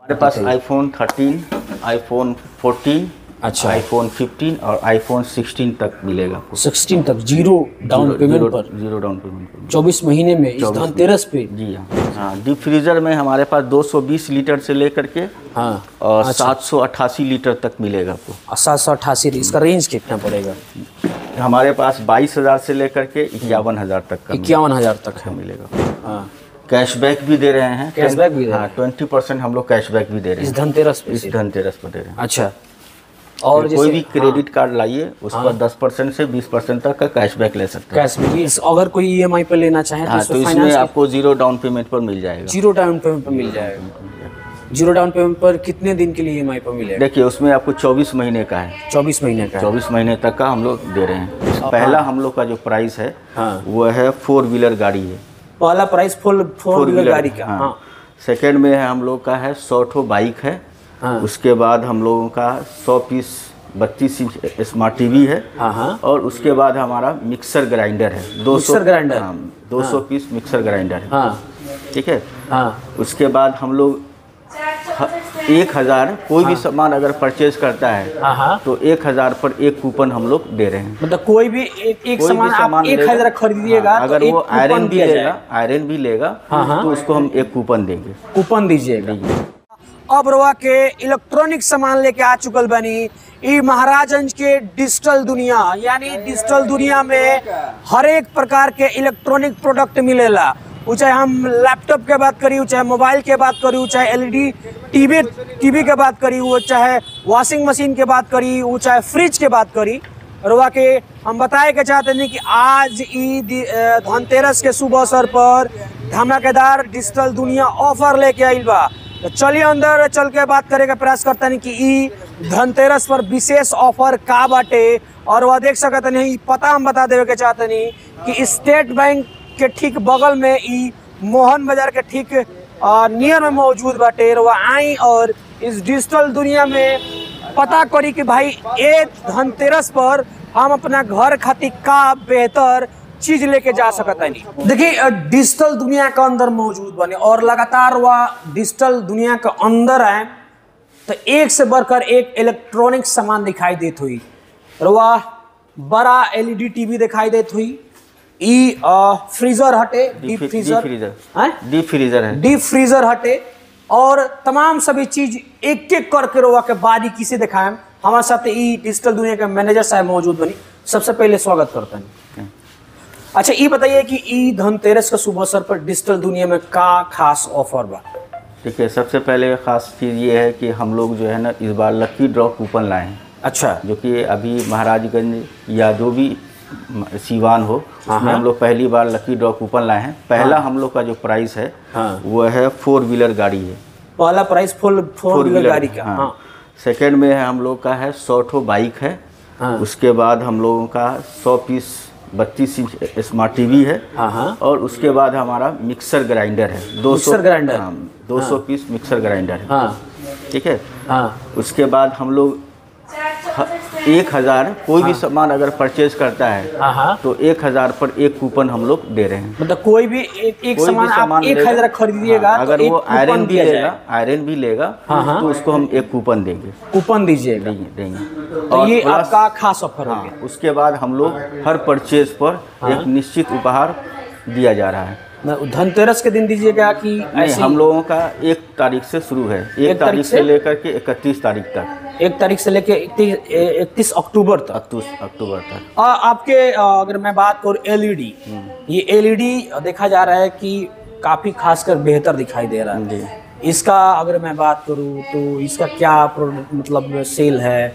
हमारे पास iPhone 13, iPhone 14, अच्छा, iPhone 15 और आईफोन 16 तक मिलेगा आपको। 16 तक जीरो डाउन पेमेंट पर, जीरो डाउन पेमेंट पर 24 महीने में इस धनतेरस पे। जी हाँ। डीप फ्रीजर में हमारे पास 220 लीटर से लेकर के हाँ और 788 लीटर तक मिलेगा आपको। 788। इसका रेंज कितना पड़ेगा? हमारे पास 22,000 से लेकर के 51,000 तक का 51,000 तक है। मिलेगा। हाँ, कैशबैक भी दे रहे हैं। कैशबैक भी दे रहे हैं। 20% हम लोग कैशबैक भी दे रहे हैं इस धनतेरस पे। इस धनतेरस पर दे रहे हैं। अच्छा, और कोई भी क्रेडिट कार्ड लाइए उस पर 10% से 20% तक का कैशबैक ले सकते हैं। कैशबैक अगर कोई ईएमआई पे लेना चाहे तो इसमें आपको जीरो डाउन पेमेंट पर मिल जाएगा। जीरो डाउन पेमेंट पर मिल जाएगा। जीरो डाउन पेमेंट पर कितने दिन के लिए ईएमआई पर मिलेगा? देखिए उसमें आपको 24 महीने का है। 24 महीने का। 24 महीने तक का हम लोग दे रहे हैं। पहला हम लोग का जो प्राइस है हाँ, वो है 4 व्हीलर गाड़ी है। पहला प्राइस फोर व्हीलर गाड़ी का। हाँ। सेकेंड में है हम लोग का है 100 ठो बाइक है। हाँ। उसके बाद हम लोगों का 100 पीस 32 इंच स्मार्ट टीवी है। हाँ। और उसके बाद हमारा मिक्सर ग्राइंडर है 200 ग्राइंडर। 200 पीस मिक्सर ग्राइंडर है। हाँ। ठीक है। हाँ। उसके बाद हम लोग 1,000 कोई भी सामान अगर परचेज करता है हाँ, तो 1,000 पर एक कूपन हम लोग दे रहे हैं। मतलब कोई भी एक सामान आप 1,000 खरीदिएगा तो अगर वो आयरन भी लेगा हाँ, तो उसको हम एक कूपन देंगे। कूपन दीजिएगा। अब रवा के इलेक्ट्रॉनिक सामान लेके आ चुकल बनी ई महाराजगंज के डिजिटल दुनिया, यानी डिजिटल दुनिया में हर एक प्रकार के इलेक्ट्रॉनिक प्रोडक्ट मिलेला। वो चाहे हम लैपटॉप के बात करी, वो चाहे मोबाइल के बात करी, वो चाहे एलईडी टीवी के बात करी, वो चाहे वॉशिंग मशीन के बात करी, वो चाहे फ्रिज के बात करी। रवा के हम बताए के चाहते हैं कि आज धनतेरस के शुभ अवसर पर धमाकेदार डिजिटल दुनिया ऑफर लेके आइल बा। तो चलिए अंदर चल के बात करे का प्रयास करते हैं कि ई धनतेरस पर विशेष ऑफर का बाटे। और वह देख सकते नहीं, पता हम बता देवे के चाहते नहीं कि स्टेट बैंक के ठीक बगल में ई मोहन बाजार के ठीक नियर में मौजूद बाटे। वह आई और इस डिजिटल दुनिया में पता करी कि भाई ये धनतेरस पर हम अपना घर खातिर का बेहतर चीज लेके जा सकता है। देखिए डिजिटल दुनिया के अंदर मौजूद बने और लगातार वह डिजिटल दुनिया के अंदर है तो एक से बढ़कर एक इलेक्ट्रॉनिक सामान दिखाई देती हुई। वह बड़ा एलईडी टीवी दिखाई देती हुई। ई फ्रीजर हटे, डीप फ्रीजर हटे और तमाम सभी चीज एक एक करके रोवा के बारीकी से दिखाएं। हमारे साथ ई डिजिटल दुनिया के मैनेजर साहब मौजूद बनी। सबसे पहले स्वागत करते हैं। अच्छा ये बताइए कि ई धनतेरस का शुभ अवसर पर डिजिटल दुनिया में का खास ऑफर बा? देखिए सबसे पहले खास चीज़ ये है कि हम लोग जो है ना इस बार लकी ड्रॉ कूपन लाए हैं। अच्छा, जो कि अभी महाराजगंज या जो भी सीवान हो उसमें हम लोग पहली बार लकी ड्रॉ कूपन लाए हैं। पहला हम लोग का जो प्राइस है वो है 4 व्हीलर गाड़ी है। पहला प्राइस फोर व्हीलर गाड़ी का। सेकेंड में है हम लोग का है 100 ठो बाइक है। उसके बाद हम लोगों का 100 पीस 32 इंच स्मार्ट टीवी है। और उसके बाद हमारा मिक्सर ग्राइंडर है 200 पीस मिक्सर ग्राइंडर है। ठीक है। उसके बाद हम लोग 1,000 कोई भी सामान अगर परचेज करता है तो 1,000 पर एक कूपन हम लोग दे रहे हैं। मतलब कोई भी एक सामान आप 1,000 खरीदिएगा अगर वो आयरन भी लेगा तो उसको हम एक कूपन देंगे। कूपन दीजिएगा। देंगे। तो ये आपका खास ऑफर है। उसके बाद हम लोग हर परचेज पर एक निश्चित उपहार दिया जा रहा है। धनतेरस के दिन दीजिएगा कि नहीं, हम लोगों का 1 तारीख से शुरू है। 1 तारीख से लेकर के 31 तारीख तक। 1 तारीख से लेकर 31 अक्टूबर तक। आपके अगर मैं बात करूँ एलईडी, ये एलईडी देखा जा रहा है कि काफ़ी खासकर बेहतर दिखाई दे रहा है। इसका अगर मैं बात करूँ तो इसका क्या मतलब सेल है?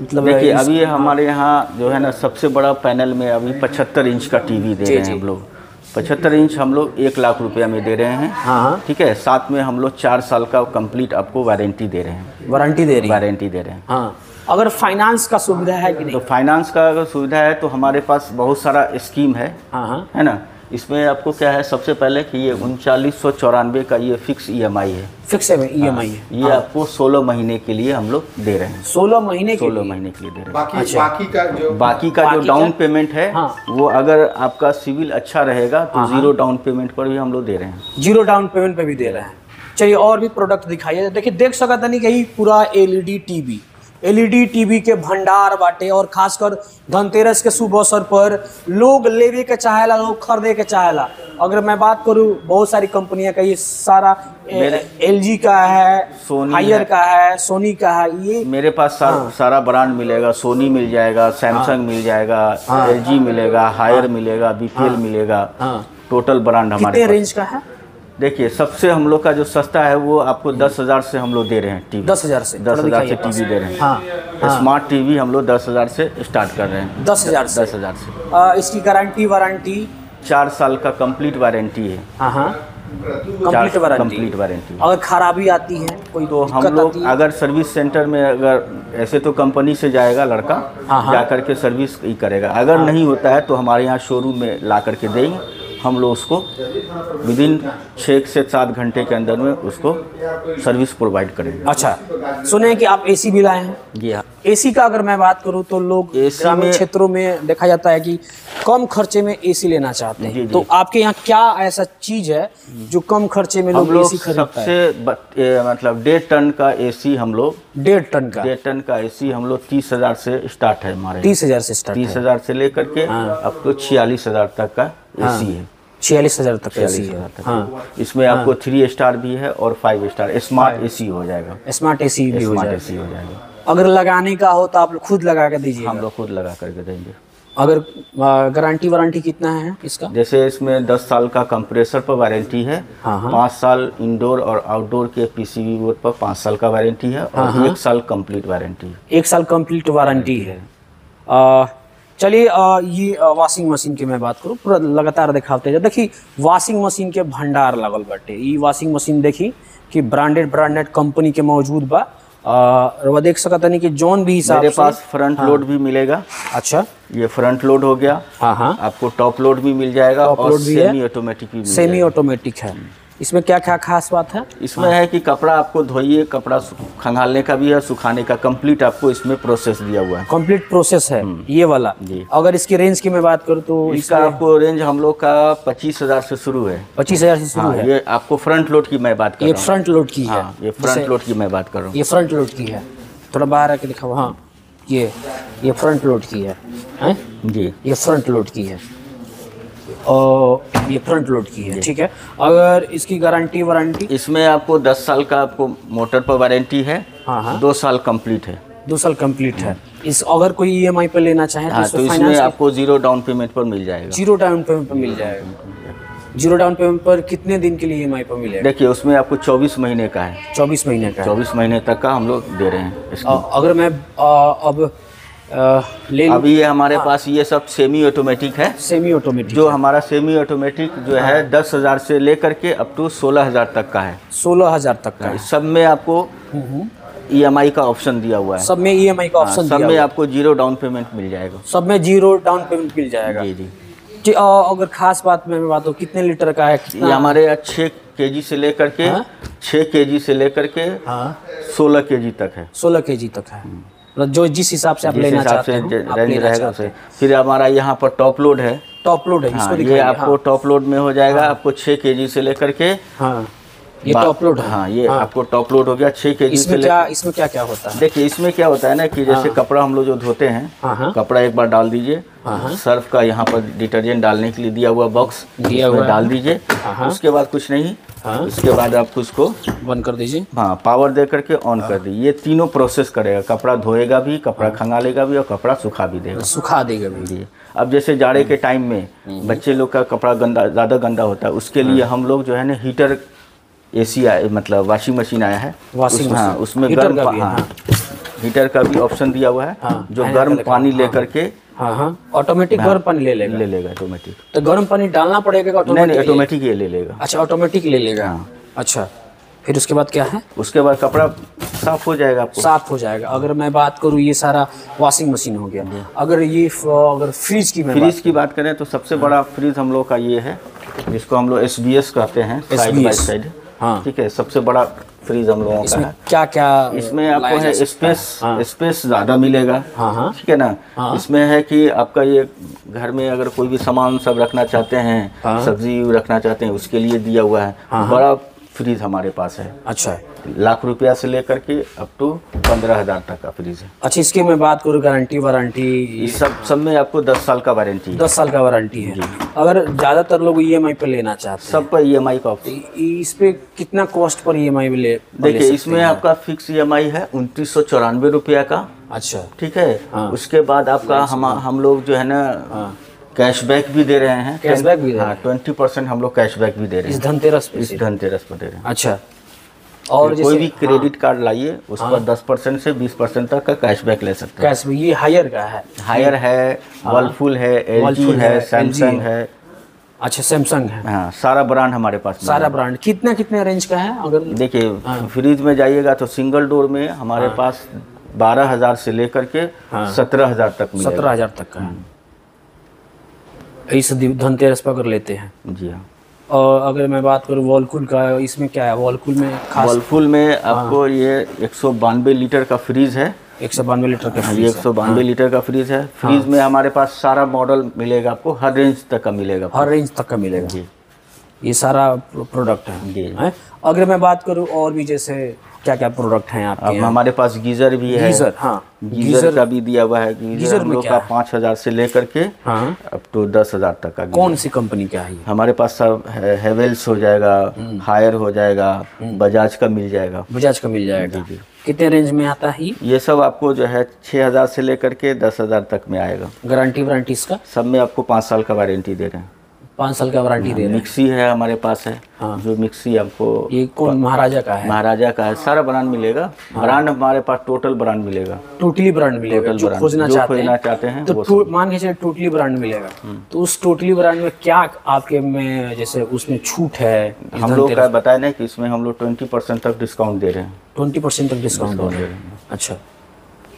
मतलब देखिए अभी हमारे यहाँ जो है ना सबसे बड़ा पैनल में अभी 75 इंच का टीवी दे रहे हैं हम लोग। 75 इंच हम लोग 1 लाख रुपया में दे रहे हैं। ठीक है। साथ में हम लोग 4 साल का कंप्लीट आपको वारंटी दे रहे हैं। वारंटी दे रहे हैं। अगर फाइनेंस का सुविधा है कि नहीं? तो फाइनेंस का अगर सुविधा है तो हमारे पास बहुत सारा स्कीम है। है ना। इसमें आपको क्या है, सबसे पहले कि ये 3994 का ये फिक्स ईएमआई है। फिक्स ईएमआई है। ये आपको 16 महीने के लिए हम लोग दे रहे हैं। 16 महीने के लिए दे रहे हैं। बाकी का जो डाउन पेमेंट है वो अगर आपका सिविल अच्छा रहेगा तो 0 डाउन पेमेंट पर भी हम लोग दे रहे हैं। 0 डाउन पेमेंट पे भी दे रहे हैं। चलिए और भी प्रोडक्ट दिखाइए। देखिए देख सकत नहीं कि पूरा एलईडी टीवी के भंडार बाटे, और खासकर धनतेरस के शुभ अवसर पर लोग लेवे के चाहेला, लोग खरीदे के चाहेला। अगर मैं बात करूं बहुत सारी कंपनियां का, ये सारा एलजी का है, हायर का है, सोनी का है, ये मेरे पास सारा ब्रांड मिलेगा। सोनी मिल जाएगा, सैमसंग मिल जाएगा, एलजी मिलेगा, हायर मिलेगा, बीपीएल मिलेगा। टोटल ब्रांड हमारे कितने रेंज का है? देखिए सबसे हम लोग का जो सस्ता है वो आपको 10,000 से हम लोग दे रहे हैं टीवी। 10,000 से 10,000 से टीवी दे रहे हैं। स्मार्ट टीवी हम लोग 10,000 से स्टार्ट कर रहे हैं। 10,000 से 10,000 से। इसकी गारंटी वारंटी 4 साल का कंप्लीट वारंटी है। Complete warranty. अगर खराबी आती है कोई तो हम लोग अगर सर्विस सेंटर में, अगर ऐसे तो कंपनी से जाएगा लड़का, जा करके सर्विस ही करेगा। अगर नहीं होता है तो हमारे यहाँ शोरूम में ला करके देंगे, हम लोग उसको विदिन 6 से 7 घंटे के अंदर में उसको सर्विस प्रोवाइड करेंगे। अच्छा, सुने कि आप एसी भी लाए हैं? जी हाँ। एसी का अगर मैं बात करूं तो लोग ग्रामीण क्षेत्रों में देखा जाता है कि कम खर्चे में एसी लेना चाहते हैं। तो आपके यहाँ क्या ऐसा चीज है जो कम खर्चे में लोग एसी खरीदते हैं? सबसे मतलब 1.5 टन का एसी हम लोग 1.5 टन का एसी हम लोग 30,000 से स्टार्ट है हमारे। 30,000 से स्टार्ट, 30,000 से लेकर के अब तो 46,000 तक का एसी है। 46,000 तक एसी है। इसमें आपको 3 स्टार भी है और 5 स्टार स्मार्ट एसी हो जाएगा। स्मार्ट एसी भी हो जाएगा। अगर लगाने का हो तो आप खुद लगा के दीजिए? हम लोग खुद लगा करके देंगे। अगर गारंटी वारंटी कितना है इसका? जैसे इसमें 10 साल का कंप्रेसर पर वारंटी है। 5 साल इंडोर और आउटडोर के पीसीबी बोर्ड पर 5 साल का वारंटी है और 1 साल कंप्लीट वारंटी है। 1 साल कंप्लीट वारंटी है। चलिए ये वॉशिंग मशीन की मैं बात करूँ, पूरा लगातार दिखाते हैं। देखिए वॉशिंग मशीन के भंडार लगल बाटे। ये वॉशिंग मशीन देखी कि ब्रांडेड कंपनी के मौजूद बा। और देख सकता नहीं कि जोन भी हिसाब मेरे पास फ्रंट लोड भी मिलेगा। अच्छा, ये फ्रंट लोड हो गया। आपको टॉप लोड भी मिल जाएगा और सेमी ऑटोमेटिक भी। सेमी ऑटोमेटिक है। इसमें क्या क्या खास बात है? इसमें है कि कपड़ा आपको धोइए, कपड़ा खंगालने का भी है, सुखाने का कंप्लीट आपको इसमें प्रोसेस दिया हुआ है। कंप्लीट प्रोसेस है ये वाला जी। अगर इसकी रेंज की मैं बात करूँ तो इसका आपको रेंज हम लोग का 25,000 से शुरू है। 25,000 से शुरू है। ये आपको फ्रंट लोड की मैं बात कर रहा हूँ। ये फ्रंट लोड की है। ये फ्रंट लोड की मैं बात कर रहा हूँ। ये फ्रंट लोड की है। थोड़ा बाहर आके दिखाओ। हाँ, ये फ्रंट लोड की है जी। ये फ्रंट लोड की है और ये फ्रंट लोड की है। ठीक है। अगर इसकी गारंटी वारंटी? इसमें आपको 10 साल का आपको मोटर पर वारंटी है। 2 साल कंप्लीट है। 2 साल कंप्लीट है। इस अगर कोई ईएमआई पे लेना चाहे तो इसमें आपको 0 डाउन पेमेंट पर मिल जाएगा। 0 डाउन पेमेंट पर मिल जाएगा। 0 डाउन पेमेंट पर कितने दिन के लिए ईएमआई पर मिलेगा? देखिए उसमें आपको 24 महीने का है। 24 महीने का? 24 महीने तक का हम लोग दे रहे हैं। अगर मैं अब अभी ये हमारे पास ये सब सेमी ऑटोमेटिक है। सेमी ऑटोमेटिक जो हमारा सेमी ऑटोमेटिक जो है 10,000 से लेकर के अप टू 16,000 तक का है। 16,000 तक का है। सब में आपको ईएमआई का ऑप्शन दिया हुआ है। सब में ईएमआई का ऑप्शन सब में आपको 0 डाउन पेमेंट मिल जाएगा। सब में 0 डाउन पेमेंट मिल जाएगा जी जी। अगर खास बात में बात हो, कितने लीटर का है? ये हमारे 6 केजी से लेकर के 6 केजी से लेकर के 16 केजी तक है। 16 केजी तक है। जो जिस हिसाब से आप लेना चाहते हैं रेंज रहेगा उसे। फिर हमारा यहाँ पर टॉप लोड है। टॉप लोड है, इसको ये आपको टॉप लोड में हो जाएगा। आपको 6 केजी से लेकर के ये टॉप लोड है। ये आपको टॉप लोड हो गया 6 केजी से। इसमें क्या क्या होता है? देखिए इसमें क्या होता है ना कि जैसे कपड़ा हम लोग जो धोते हैं, कपड़ा एक बार डाल दीजिए, सर्फ का यहाँ पर डिटर्जेंट डालने के लिए दिया हुआ बॉक्स दिया हुआ डाल दीजिए। उसके बाद कुछ नहीं, उसके बाद आप उसको बंद कर दीजिए। पावर दे करके ऑन कर दीजिए। ये तीनों प्रोसेस करेगा। कपड़ा धोएगा भी, कपड़ा खंगालेगा भी और कपड़ा सुखा भी देगा। सुखा देगा भी जी। अब जैसे जाड़े के टाइम में बच्चे लोग का कपड़ा ज़्यादा गंदा होता है, उसके लिए हम लोग जो है ना हीटर एसी आया, मतलब वॉशिंग मशीन आया है। उसमें गर्म हीटर का भी ऑप्शन दिया हुआ है। जो गर्म पानी लेकर के ऑटोमेटिक गर्म पानी ले लेगा ऑटोमेटिक। तो गर्म पानी डालना पड़ेगा? नहीं, ऑटोमेटिक ये ले लेगा। अच्छा, ऑटोमेटिक ले लेगा। अच्छा, फिर उसके बाद क्या है? उसके बाद कपड़ा साफ हो जाएगा। आपको साफ हो जाएगा। अगर मैं बात करूँ, ये सारा वॉशिंग मशीन हो गया। अगर ये अगर फ्रिज की बात करें तो सबसे बड़ा फ्रिज हम लोग का ये है, जिसको हम लोग SBS कहते हैं, साइड बाय साइड। ठीक है, सबसे बड़ा फ्रीज हम लोगों का है। क्या क्या इसमें आपको है? स्पेस ज़्यादा मिलेगा। ठीक है ना। इसमें है कि आपका ये घर में अगर कोई भी सामान सब रखना चाहते हैं, सब्जी रखना चाहते हैं, उसके लिए दिया हुआ है। बड़ा फ्रीज हमारे पास है। अच्छा, लाख रुपया से लेकर के अप टू 15,000 तक का फ्रीज है। अच्छा, इसकी मैं बात करूँ गारंटी वारंटी, इस सब में आपको 10 साल का वारंटी है। 10 साल का वारंटी है। अगर ज़्यादातर लोग EMI पे लेना चाहते हैं, सब पर EMI का ऑप्शन। इस पे कितना कॉस्ट पर EMI पे ले? देखिए, इसमें आपका फिक्स EMI है 2994 रुपया का। अच्छा, ठीक है। हाँ। उसके बाद आपका हम लोग जो है ना, हाँ, कैशबैक भी दे रहे हैं। कैशबैक भी दे रहे हैं। 20% हम लोग कैशबैक भी दे रहे हैं इस धनतेरस पे। इस धनतेरस पर दे रहे हैं। अच्छा, और कोई भी क्रेडिट कार्ड लाइए, उस पर 10% से 20% तक का कैशबैक ले सकते हैं। कैशबैक ये हायर का है? हायर है, वर्लपुल है, LG है, सैमसंग है। अच्छा, सैमसंग है। हाँ, सारा ब्रांड हमारे पास। सारा ब्रांड कितने रेंज का है? अगर देखिए, फ्रिज में जाइएगा तो सिंगल डोर में हमारे पास 12,000 से लेकर के 17,000 तक मिलेगा। 17,000 तक का इस धनतेरस पर अगर लेते हैं। जी हाँ। और अगर मैं बात करूँ वर्लपुल का, इसमें क्या है वर्लपुल में खास? वर्लपुल में आपको ये 192 लीटर का फ्रिज है। 192 लीटर का फ्रिज? ये 192 लीटर का फ्रिज है। फ्रिज में हमारे पास सारा मॉडल मिलेगा आपको, हर रेंज तक का मिलेगा। हर रेंज तक का मिलेगा जी। ये सारा प्रोडक्ट है जी। अगर मैं बात करूँ और भी, जैसे क्या क्या प्रोडक्ट हैं आपके यहाँ? हमारे पास गीजर भी है। गीजर, हाँ, गीजर का भी दिया हुआ है। गीजर हम लोग का 5,000 से लेकर के अब तो 10,000 तक का। कौन सी कंपनी का है? हमारे पास सब हेवेल्स हो जाएगा, हायर हो जाएगा, बजाज का मिल जाएगा। बजाज का मिल जाएगा। कितने रेंज में आता है ये सब? आपको जो है 6,000 से लेकर के 10,000 तक में आएगा। गारंटी वारंटी इसका? सब में आपको 5 साल का वारंटी दे रहे हैं। 5 साल का वारंटी दे रहे हैं। मिक्सी है हमारे पास है। हाँ। जो मिक्सी आपको, ये कौन महाराजा का है? महाराजा का है। सारा ब्रांड मिलेगा। हाँ। ब्रांड हमारे पास टोटल ब्रांड मिलेगा। टोटली ब्रांड मिलेगा। जो खोजना चाहते हैं तो मान के चलिए टोटली ब्रांड मिलेगा। तो उस टोटली ब्रांड में क्या आपके में जैसे उसमें छूट है? हम लोग का बताए ना कि इसमें हम लोग 20% तक डिस्काउंट दे रहे हैं। 20% तक डिस्काउंट दे रहे हैं। अच्छा,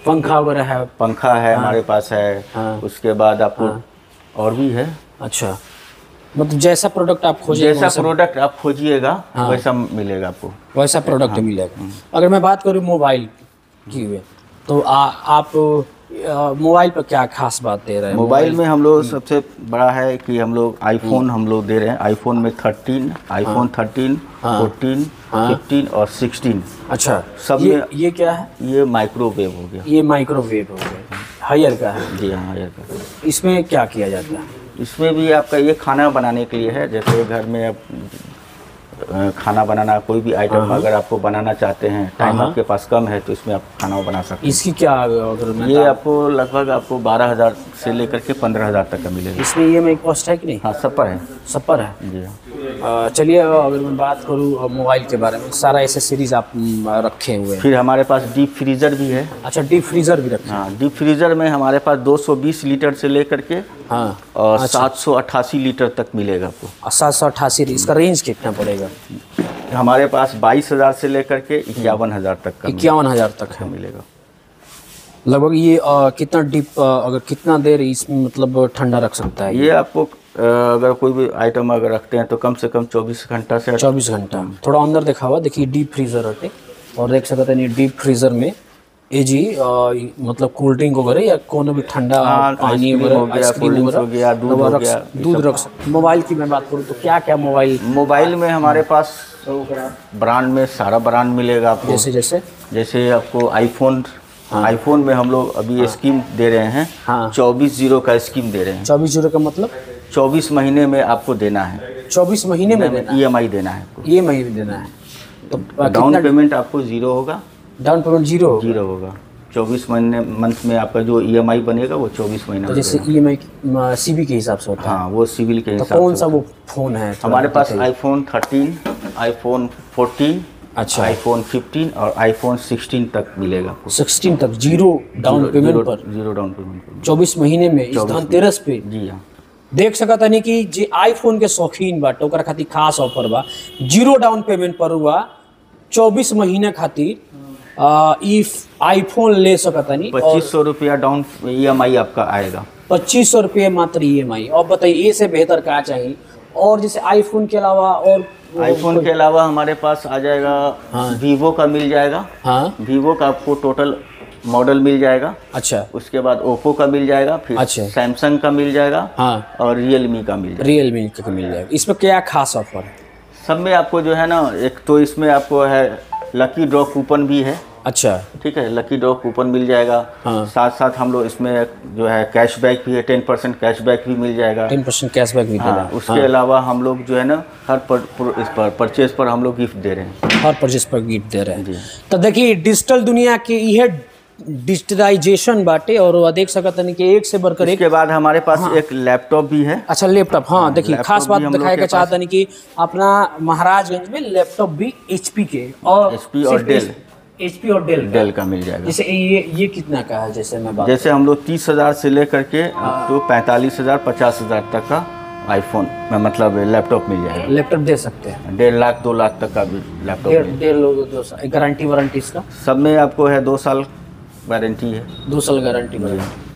पंखा वगैरह है? पंखा है हमारे पास है। उसके बाद आपको और भी है। अच्छा, मतलब जैसा प्रोडक्ट आप खोजिएगा, जैसा प्रोडक्ट आप खोजिएगा वैसा मिलेगा आपको, वैसा प्रोडक्ट मिलेगा। अगर मैं बात करूँ मोबाइल की हुए, तो आप मोबाइल पर क्या खास बात दे रहे हैं? मोबाइल में हम लोग सबसे बड़ा है कि हम लोग आईफोन हम लोग दे रहे हैं। आईफोन में 13, आईफोन 13, 14, 15 और 16। अच्छा, सब ये क्या है? ये माइक्रोवेव हो गया। ये माइक्रोवेव हो गया, हायर का है। जी हाँ, हायर का। इसमें क्या किया जाता है? इसमें भी आपका ये खाना बनाने के लिए है। जैसे घर में आप खाना बनाना, कोई भी आइटम अगर आपको बनाना चाहते हैं, टाइम आपके पास कम है, तो इसमें आप खाना बना सकते हैं। इसकी क्या अगर ये आपको लगभग आपको 12,000 से लेकर के 15,000 तक का मिलेगा। इसमें EMI कॉस्ट है कि नहीं? हाँ, सब पर है। सब पर है। जी। चलिए, अगर मैं बात करूँ मोबाइल के बारे में, सारा एसेसरीज आप रखे हुए हैं। फिर हमारे पास डीप फ्रीज़र भी है। अच्छा, डीप फ्रीज़र भी रखे हैं? हाँ, डीप फ्रीज़र में हमारे पास 220 लीटर से लेकर के और 788 लीटर तक मिलेगा आपको। 788। इसका रेंज कितना पड़ेगा? हमारे पास 22,000 से लेकर के 51,000 तक का। 51,000 तक है मिलेगा लगभग। ये कितना डीप, अगर कितना देर इसमें मतलब ठंडा रख सकता है? ये आपको अगर कोई भी आइटम अगर रखते हैं तो कम से कम 24 घंटा से 24 घंटा। थोड़ा अंदर देखा हुआ, देखिए डीप फ्रीज़र है। और देख सकते हैं डीप फ्रीज़र में ये जी मतलब कोल्ड ड्रिंक वगैरह या कोनो भी ठंडा पानी वगैरह, आइसक्रीम वगैरह, दूध रख सकते। मोबाइल की मैं बात करूँ तो क्या क्या मोबाइल में हमारे पास ब्रांड में सारा ब्रांड मिलेगा आपको। जैसे आपको आईफोन में हम लोग अभी स्कीम दे रहे हैं। 24/0 का स्कीम दे रहे हैं। 24/0 का मतलब 24 महीने में आपको देना है। 24 महीने में देना है? EMI देना है आपको। EMI देना है तो डाउन पेमेंट आपको 0 होगा। डाउन पेमेंट 0 होगा। 24 मंथ में आपका जो EMI बनेगा वो 24 महीना। तो जैसे EMI CB के हिसाब से होता है? हाँ, वो सिविल के हिसाब से। कौन सा वो फ़ोन है? हमारे पास आईफोन 13, आईफोन 14, अच्छा, आईफोन 15 और आईफोन 16 तक मिलेगा आपको। 16 तक 0 डाउन पेमेंट पर? 0 डाउन पेमेंट पर 24 महीने में, इस धनतेरस पे। जी हाँ। देख सकता नहीं कि जे आईफोन के शौकीन बा ओकरा खातिर खास ऑफर बा। 0 डाउन पेमेंट पर हुआ 24 महीने खातिर आईफोन ले सकता नहीं। 2500 रुपया डाउन EMI आपका आएगा। 2500 रुपये मात्र EMI। और बताइए, ये से बेहतर क्या चाहिए? और जैसे आईफोन के अलावा और आईफोन के अलावा हमारे पास आ जाएगा वीवो का मिल जाएगा। हाँ, वीवो का आपको टोटल मॉडल मिल जाएगा। अच्छा, उसके बाद ओप्पो का मिल जाएगा। फिर अच्छा, सैमसंग का मिल जाएगा। हाँ, और रियलमी का मिल जाएगा। रियलमी का मिल जाएगा। इसमें क्या खास ऑफर है? सब में आपको जो है ना, एक तो इसमें आपको है लकी ड्रॉ कूपन भी है। अच्छा, ठीक है, लकी ड्रॉ कूपन मिल जाएगा। हाँ। साथ साथ हम लोग इसमें जो है कैशबैक भी है, 10% कैशबैक भी मिल जाएगा। 10% कैशबैक भी मिलेगा। हाँ, उसके अलावा हम लोग जो है ना हर इस पर परचेज पर हम लोग गिफ्ट दे रहे हैं। हर परचेज पर गिफ्ट दे रहे हैं। तो देखिए डिजिटल दुनिया के यह डिजिटलाइजेशन बाटे और देख सकते हैं कि एक से बढ़कर एक। इसके बाद हमारे पास एक लैपटॉप भी है। अच्छा, लैपटॉप, हाँ देखिए खास बात दिखाया के चाहता नहीं कि अपना महाराजगंज में लैपटॉप भी HP के और HP और डेल, HP और डेल का मिल जाएगा। जैसे ये कितना का है? जैसे मैं बात जैसे हम लोग 30,000 से लेकर के तो 45,000 50,000 तक का आईफोन में मतलब लैपटॉप मिल जाएगा। लैपटॉप दे सकते हैं 1.5 लाख 2 लाख तक का भी लैपटॉप। 1.5 गारंटी वारंटी इसका? सब में आपको है 2 साल वारंटी है। 2 साल गारंटी वारंटी।